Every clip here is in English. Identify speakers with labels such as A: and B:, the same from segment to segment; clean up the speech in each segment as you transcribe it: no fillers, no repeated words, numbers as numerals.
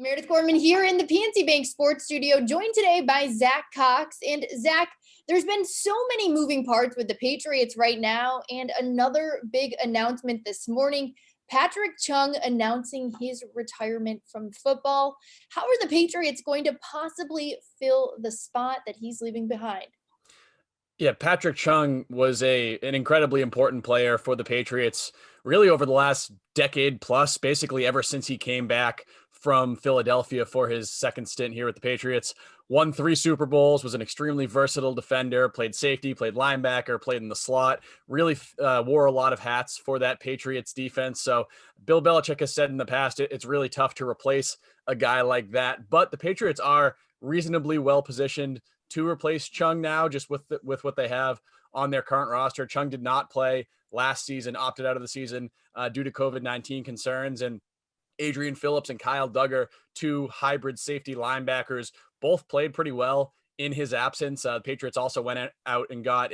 A: Meredith Gorman here in the PNC Bank Sports Studio, joined today by Zach Cox. And Zach, there's been so many moving parts with the Patriots right now, and another big announcement this morning. Patrick Chung announcing his retirement from football. How are the Patriots going to possibly fill the spot that he's leaving behind?
B: Yeah, Patrick Chung was an incredibly important player for the Patriots really over the last decade plus, basically ever since he came back from Philadelphia for his second stint here with the Patriots. Won 3 Super Bowls, was an extremely versatile defender, played safety, played linebacker, played in the slot, really wore a lot of hats for that Patriots defense. So Bill Belichick has said in the past, it's really tough to replace a guy like that, but the Patriots are reasonably well positioned to replace Chung now, just with what they have on their current roster. Chung did not play last season, opted out of the season due to COVID-19 concerns, and Adrian Phillips and Kyle Duggar, 2 hybrid safety linebackers, both played pretty well in his absence. The Patriots also went out and got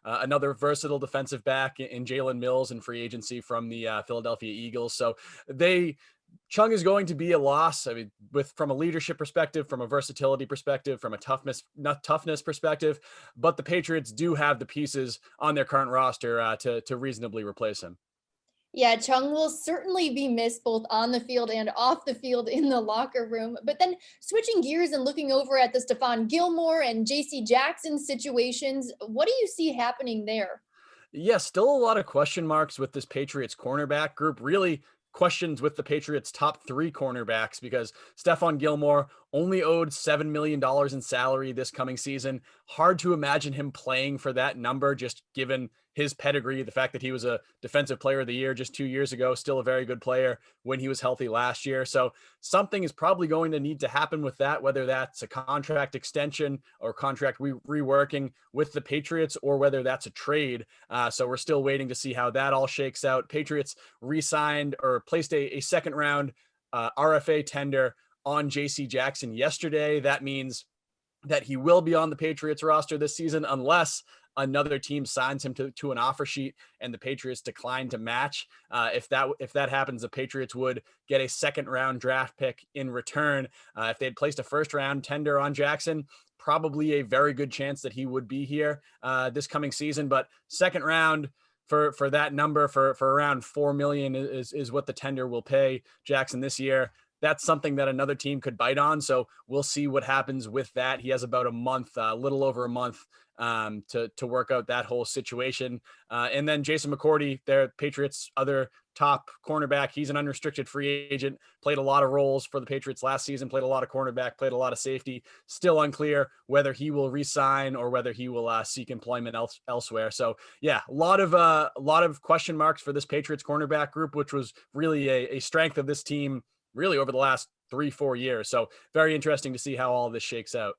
B: another versatile defensive back in Jalen Mills in free agency from the Philadelphia Eagles. So Chung is going to be a loss. I mean, from a leadership perspective, from a versatility perspective, from a toughness perspective, but the Patriots do have the pieces on their current roster to reasonably replace him.
A: Yeah, Chung will certainly be missed both on the field and off the field in the locker room. But then switching gears and looking over at the Stephon Gilmore and JC Jackson situations, what do you see happening there?
B: Yeah, still a lot of question marks with this Patriots cornerback group. Really questions with the Patriots' top 3 cornerbacks because Stephon Gilmore only owed $7 million in salary this coming season. Hard to imagine him playing for that number, just given his pedigree, the fact that he was a defensive player of the year just 2 years ago, still a very good player when he was healthy last year. So something is probably going to need to happen with that, whether that's a contract extension or contract reworking with the Patriots or whether that's a trade. So we're still waiting to see how that all shakes out. Patriots re-signed or placed a second round RFA tender on JC Jackson yesterday. That means that he will be on the Patriots roster this season unless another team signs him to an offer sheet and the Patriots decline to match. If that happens, the Patriots would get a second round draft pick in return. If they'd placed a first round tender on Jackson, probably a very good chance that he would be here this coming season. But second round for that number for around $4 million is what the tender will pay Jackson this year. That's something that another team could bite on. So we'll see what happens with that. He has about a month, a little over a month to work out that whole situation. And then Jason McCourty, their Patriots' other top cornerback, he's an unrestricted free agent, played a lot of roles for the Patriots last season, played a lot of cornerback, played a lot of safety. Still unclear whether he will re-sign or whether he will seek employment elsewhere. So yeah, a lot of question marks for this Patriots cornerback group, which was really a strength of this team really over the last 3-4 years. So very interesting to see how all this shakes out.